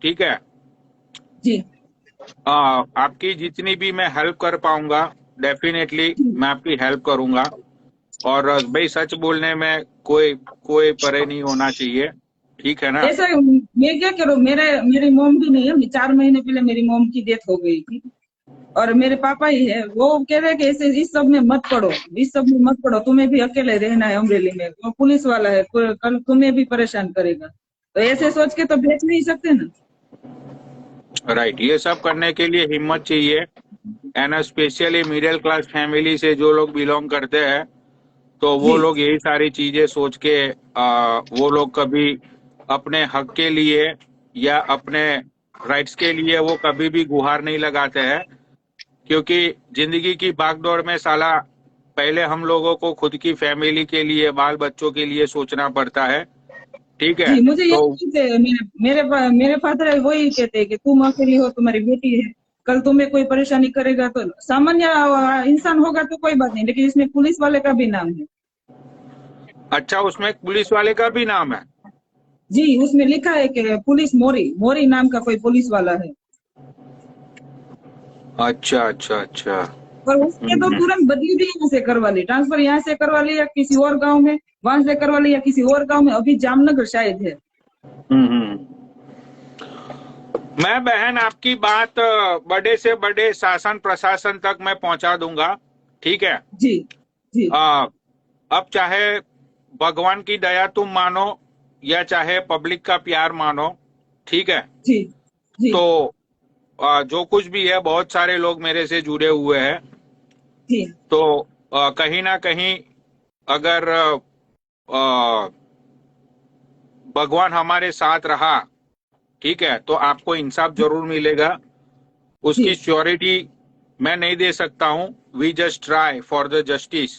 ठीक है। जी आपकी जितनी भी मैं हेल्प कर पाऊंगा, डेफिनेटली मैं आपकी हेल्प करूंगा। और भाई सच बोलने में कोई कोई परे नहीं होना चाहिए, ठीक है ना। ऐसा मैं क्या करूँ, मेरी मोम भी नहीं है, 4 महीने पहले मेरी मोम की डेथ हो गई थी, और मेरे पापा ही है, वो कह रहे हैं कि ऐसे इस सब में मत पड़ो, इस सब में मत पड़ो, तुम्हें भी अकेले रहना है अमरेली में, वो पुलिस वाला है, कल तुम्हें भी परेशान करेगा, तो ऐसे सोच के तो बेच नहीं सकते ना। राइट, ये सब करने के लिए हिम्मत चाहिए, and specially middle class family से जो लोग बिलोंग करते हैं, तो वो जी लोग यही सारी चीजें सोच के वो लोग कभी अपने हक के लिए या अपने राइट्स के लिए वो कभी भी गुहार नहीं लगाते हैं। क्योंकि जिंदगी की भागदौड़ में साला पहले हम लोगों को खुद की फैमिली के लिए, बाल बच्चों के लिए सोचना पड़ता है, ठीक है। जी, मुझे ये तो कहते हैं, मेरे फादर वही कहते हैं कि तुम अकेली हो, तुम्हारी बेटी है, कल तुम्हें कोई परेशानी करेगा तो सामान्य इंसान होगा तो कोई बात नहीं, लेकिन इसमें पुलिस वाले का भी नाम है। अच्छा, उसमें एक पुलिस वाले का भी नाम है। जी, उसमें लिखा है कि पुलिस मोरी मोरी नाम का कोई पुलिस वाला है, अच्छा अच्छा अच्छा। पर उसने तो तुरंत बदली भी यहाँ से करवा ली, ट्रांसफर यहाँ से करवा ली या किसी और गांव में, वहां से करवा ली या किसी और गांव में, अभी जामनगर शायद है। हम्म। मैं बहन आपकी बात बड़े से बड़े शासन प्रशासन तक मैं पहुंचा दूंगा, ठीक है। जी जी अब चाहे भगवान की दया तुम मानो या चाहे पब्लिक का प्यार मानो, ठीक है। जी जी तो जो कुछ भी है, बहुत सारे लोग मेरे से जुड़े हुए हैं, जी तो कहीं ना कहीं अगर भगवान हमारे साथ रहा, ठीक है, तो आपको इंसाफ जरूर मिलेगा। जी, उसकी श्योरिटी मैं नहीं दे सकता हूं। We just try for the justice,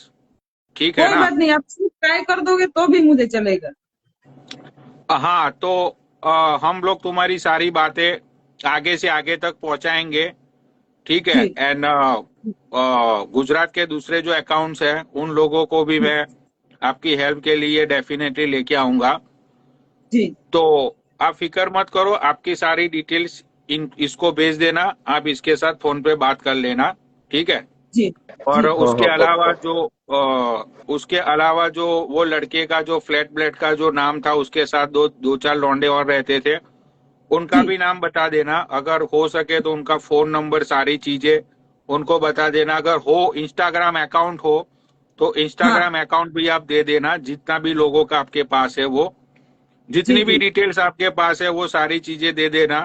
ठीक है कोई ना। बात नहीं, आप सिर्फ ट्राई कर दोगे तो भी मुझे चलेगा। हाँ, तो हम लोग तुम्हारी सारी बातें आगे से आगे तक पहुंचाएंगे, ठीक है। जी एंड गुजरात के दूसरे जो अकाउंट्स हैं उन लोगों को भी मैं आपकी हेल्प के लिए डेफिनेटली लेके आऊंगा। जी तो आप फिक्र मत करो, आपकी सारी डिटेल्स इसको भेज देना, आप इसके साथ फोन पे बात कर लेना, ठीक है। जी और जी हाँ उसके हाँ, अलावा पक्का। जो वो लड़के का जो फ्लैट ब्लेट का जो नाम था, उसके साथ दो चार लौंडे और रहते थे, उनका जी भी नाम बता देना। अगर हो सके तो उनका फोन नंबर, सारी चीजें उनको बता देना। अगर हो इंस्टाग्राम अकाउंट हो तो हाँ इंस्टाग्राम अकाउंट भी आप दे देना, जितना भी लोगों का आपके पास है वो, जी जितनी भी जी। डिटेल्स आपके पास है वो सारी चीजें दे देना।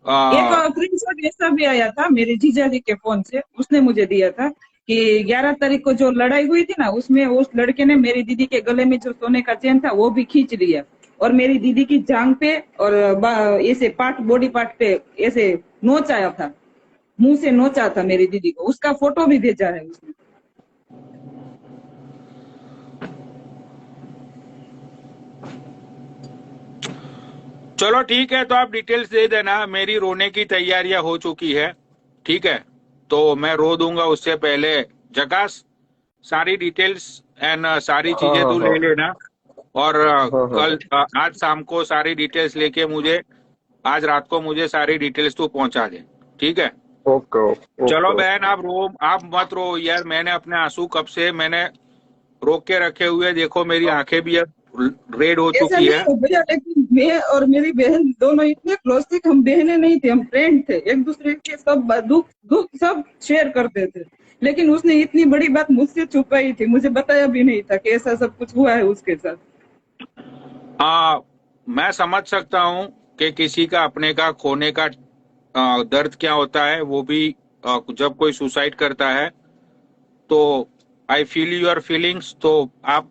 एक आ, स्क्रीनशॉट ऐसा भी आया था मेरे जीजा जी के फोन से, उसने मुझे दिया था कि 11 तारीख को जो लड़ाई हुई थी ना, उसमें उस लड़के ने मेरी दीदी के गले में जो सोने का चेन था वो भी खींच लिया, और मेरी दीदी की जांग पे और ऐसे पार्ट, बॉडी पार्ट पे ऐसे नोच आया था, मुंह से नोचा था मेरी दीदी को, उसका फोटो भी भेजा है उसने। चलो ठीक है, तो आप डिटेल्स दे देना। मेरी रोने की तैयारियां हो चुकी है, ठीक है। तो मैं रो दूंगा उससे पहले। जकास, सारी डिटेल्स एंड सारी हाँ चीजें हाँ तू हाँ ले लेना। और हाँ हाँ कल आज शाम को सारी डिटेल्स लेके मुझे, आज रात को मुझे सारी डिटेल्स तू पहुंचा दे, ठीक है। ओके ओके चलो ओके बहन, ओके। आप मत रो यार। मैंने अपने आंसू कब से मैंने रोक के रखे हुए, देखो मेरी आंखें भी अब रेड हो ऐसा चुकी नहीं है। है भैया, लेकिन मैं और मेरी बहन दोनों इतने क्लोज थे कि हम बहनें नहीं थे, हम फ्रेंड थे, एक दूसरे के सब दुख दुख सब शेयर करते थे, लेकिन उसने इतनी बड़ी बात मुझसे छुपाई थी, मुझे बताया भी नहीं था कि ऐसा सब कुछ हुआ है उसके साथ। मैं समझ सकता हूँ कि किसी का अपने का खोने का दर्द क्या होता है, वो भी जब कोई सुसाइड करता है, तो आई फील योर फीलिंग्स। तो आप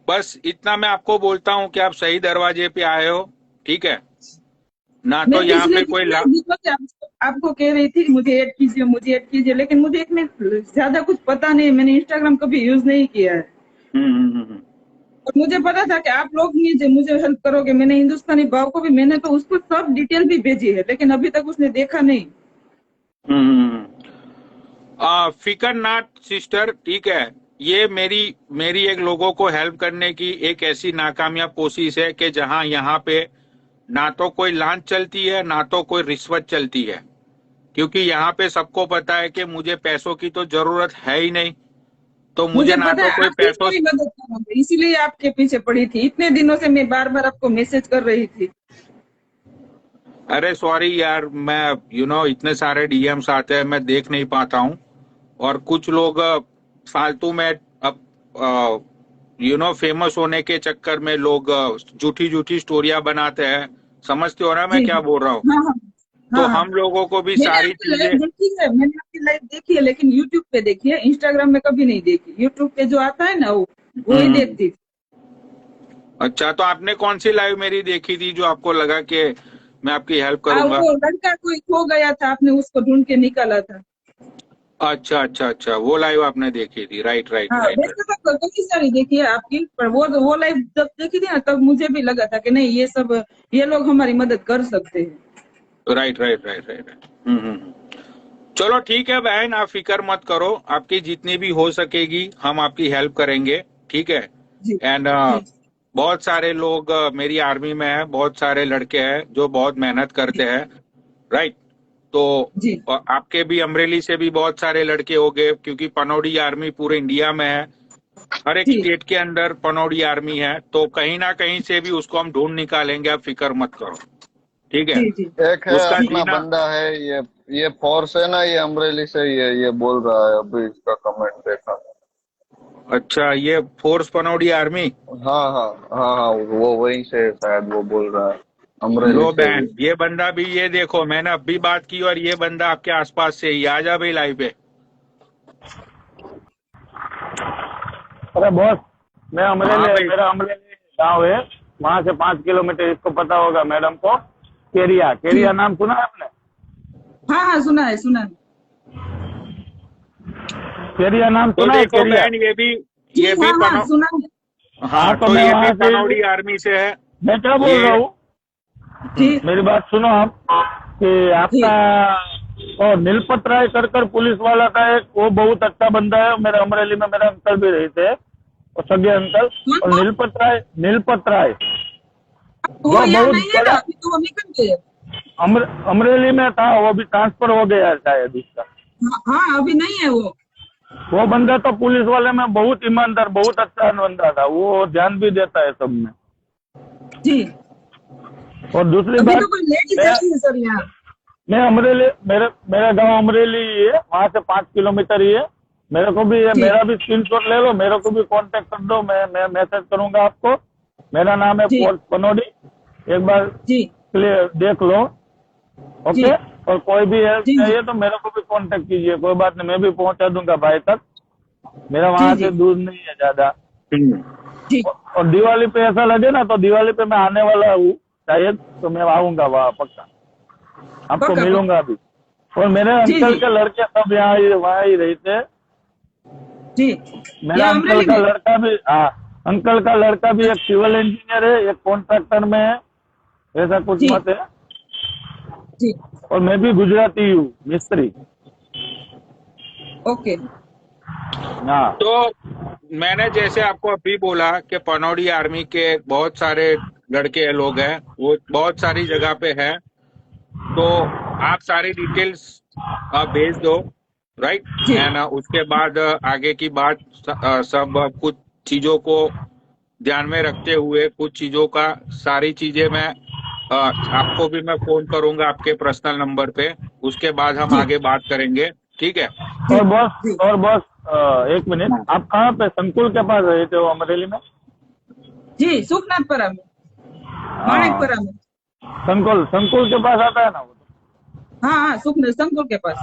बस इतना मैं आपको बोलता हूँ कि आप सही दरवाजे पे आए हो, ठीक है ना। तो मैं यहाँ पिछले पे कोई कितने दिनों से आपको कह रही थी कि मुझे ऐड कीजिए, लेकिन मुझे इसमें ज्यादा कुछ पता नहीं। मैंने इंस्टाग्राम कभी यूज नहीं किया है, हम्म। और मुझे पता था कि आप लोग ही जो मुझे हेल्प करोगे। मैंने हिंदुस्तानी भाव को भी, मैंने तो उसको सब डिटेल भी भेजी है, लेकिन अभी तक उसने देखा नहीं। हम्म। फिकर नाट सिस्टर, ठीक है। ये मेरी एक लोगों को हेल्प करने की एक ऐसी नाकामयाब कोशिश है कि जहां यहाँ पे ना तो कोई लांच चलती है ना तो कोई रिश्वत चलती है, क्योंकि यहाँ पे सबको पता है कि मुझे पैसों की तो जरूरत है ही नहीं। तो मुझे मुझे ना पता तो है कोई आप ही पैसों, कोई मदद करोगे, इसीलिए आपके पीछे पड़ी थी इतने दिनों से। मैं बार बार आपको मैसेज कर रही थी। अरे सॉरी यार, मैं इतने सारे डीएम्स आते हैं मैं देख नहीं पाता हूँ। और कुछ लोग फालतू में अब फेमस होने के चक्कर में लोग झूठी झूठी स्टोरियां बनाते हैं। समझते हो ना मैं जी क्या बोल रहा हूँ? हाँ हाँ तो हाँ हाँ। हम लोगों को भी मैंने सारी आपकी चीजें, लाइव देखी है, लेकिन यूट्यूब पे देखी है, इंस्टाग्राम में कभी नहीं देखी। यूट्यूब पे जो आता है ना वो ही हम्म। देखती थी। अच्छा, तो आपने कौन सी लाइव मेरी देखी थी जो आपको लगा कि मैं आपकी हेल्प करूंगा? वो लड़का कोई खो गया था, आपने उसको ढूंढ के निकाला था। अच्छा अच्छा अच्छा, वो लाइव आपने देखी थी, राइट राइट हाँ, राइट वैसे तो काफी सारी देखी है आपकी, पर वो लाइव जब देखी थी ना, तब मुझे भी लगा था कि नहीं, ये लोग हमारी मदद कर सकते हैं। Right right right right right. चलो ठीक है बहन, आप फिक्र मत करो, आपकी जितनी भी हो सकेगी हम आपकी हेल्प करेंगे, ठीक है। जी एंड जी बहुत सारे लोग मेरी आर्मी में है, बहुत सारे लड़के हैं जो बहुत मेहनत करते हैं, राइट। तो जी आपके भी अमरेली से भी बहुत सारे लड़के हो गए, क्योंकि पनौड़ी आर्मी पूरे इंडिया में है, हर एक जी स्टेट के अंदर पनौड़ी आर्मी है, तो कहीं ना कहीं से भी उसको हम ढूंढ निकालेंगे, आप फिक्र मत करो, ठीक है। जी जी एक है उसका अपना जीना, बंदा है, ये फोर्स है ना, ये अमरेली से ही है, ये बोल रहा है, अभी इसका कमेंट देखा। अच्छा, ये फोर्स पनौड़ी आर्मी। हाँ हाँ हाँ हाँ, वो वहीं से है शायद, वो बोल रहा है अमरेली लो से ही। बहन, ये बंदा भी, ये देखो मैंने अब भी बात की और ये बंदा आपके आसपास से ही, आ जा भाई लाइव पे। अरे बॉस, मैं हाँ भाई। मेरा अमरेली गांव है, वहां से 5 किलोमीटर, इसको पता होगा मैडम को, केरिया नाम सुना है आपने? हाँ हाँ, सुना है। केरिया नाम तो सुना है? देखो केरिया। बहन, जी ये भी हाँ हाँ, सुना है। हाँ, तो तो मैं ये भी वहां से, पनौड़ी आर्मी से है। मैं क्या बोल ये रहा हूँ, जी मेरी बात सुनो आप, कि जी आपका और नीलपत राय कर पुलिस वाला का एक, वो बहुत अच्छा बंदा है, मेरे अमरेली में मेरे अंकल भी रहे थे, और सगे अंकल। कौन और कौन? नीलपत राय वो जो यहाँ बहुत नहीं है ना, बड़ा अभी तो वो निकल गए। अमरेली में था, वो भी ट्रांसफर हो गया है शायद इसका। हाँ, अभी नहीं है वो। वो बंदा तो पुलिस वाले में बहुत ईमानदार, बहुत अच्छा बंदा था, वो ध्यान भी देता है सब में। जी, और दूसरी अभी बात, तो कोई लेडीज मैं नहीं है सर यहाँ। मैं अमरेली, मेरा गांव अमरेली ही है, वहां से 5 किलोमीटर ही है। मेरे को भी जी मेरा भी स्क्रीनशॉट ले लो, मेरे को भी कांटेक्ट कर दो, मैं मैसेज करूंगा आपको। मेरा नाम है जी फोर्स पनौडी, एक बार जी क्लियर देख लो, जी ओके। और कोई भी हेल्प जी चाहिए तो मेरे को भी कांटेक्ट कीजिए, कोई बात नहीं, मैं भी पहुंचा दूंगा भाई तक, मेरा जी वहां जी से दूर नहीं है ज्यादा। जी और दिवाली पे ऐसा लगे ना, तो दिवाली पे मैं आने वाला हूँ शायद, तो मैं आऊंगा वहाँ पक्का, आपको पक्का मिलूंगा अभी। और मेरे जी अंकल जी के लड़के सब यहाँ ही वहाँ ही रहते। जी। मेरा यहाँ अंकल अमरेली का में। लड़का भी, हाँ, अंकल का लड़का भी एक सिविल इंजीनियर है, एक कॉन्ट्रैक्टर में है, ऐसा कुछ जी मत है। जी और मैं भी गुजराती हूँ, मिस्त्री। ओके। हाँ तो मैंने जैसे आपको अभी बोला कि पनौड़ी आर्मी के बहुत सारे लड़के लोग हैं, वो बहुत सारी जगह पे है, तो आप सारी डिटेल्स भेज दो, राइट। जी एंड उसके बाद आगे की बात सब कुछ चीजों को ध्यान में रखते हुए, कुछ चीजों का सारी चीजें मैं आपको भी मैं फोन करूंगा आपके पर्सनल नंबर पे, उसके बाद हम जी आगे बात करेंगे, ठीक है। जी जी और बॉस, एक मिनट, आप कहाँ पे संकुल के पास रहते हो अमरेली में? जी, सुखनाथपुरा में, हाँ, माणिकपुरा में। संकुल के पास आता है ना वो तो। हाँ हाँ, संकुल के पास।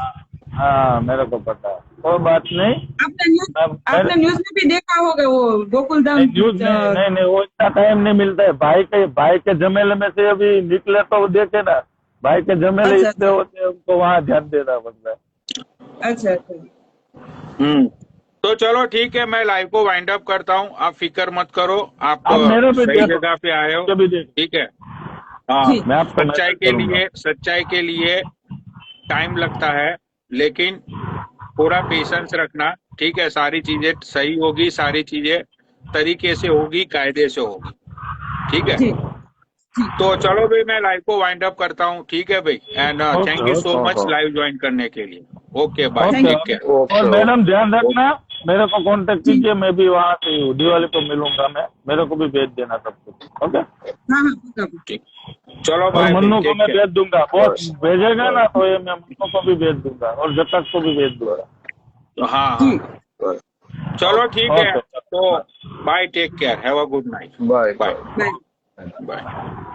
हाँ, मेरे को पता है। कोई बात नहीं। आपने न्यूज में भी देखा होगा वो गोकुल धाम। न्यूज नहीं वो इतना टाइम नहीं मिलता है। भाई के झमेले में से अभी निकले तो वो देखे ना, भाई के झमेले अच्छा, इतने होते हैं, उनको वहाँ ध्यान देना पड़ता है। अच्छा अच्छा। तो चलो ठीक है, मैं लाइव को वाइंड अप करता हूँ, आप फिक्र मत करो, आप मेरे पे सही देखो, जगह पे आए हो, कभी देख। ठीक है। हाँ, जी। मैं आपको सच्चाई के लिए टाइम लगता है, लेकिन पूरा पेशेंस रखना, ठीक है। सारी चीजें सही होगी, सारी चीजें तरीके से होगी, कायदे से होगी, ठीक है। जी तो चलो भाई, मैं लाइव को वाइंड अप करता हूँ, ठीक है भाई। And thank you so much live join करने के लिए। Okay bye, Thank you. Take care. और मैडम ध्यान रखना, मेरे को कांटेक्ट कीजिए, मैं भी वहाँ से हूँ, दिवाली को मिलूंगा मैं, मेरे को भी भेज देना सब कुछ। ओके, हाँ हाँ पक्का। ठीक, चलो और बाय, मन्नू को टेक मैं केयर। भेज दूंगा, बॉस भेजेगा ना तो ये मैं मन्नू को भी भेज दूंगा और जतक को भी भेज दूंगा। हाँ हाँ, चलो ठीक है। तो bye, take care, have a good night, bye bye bye. Bye.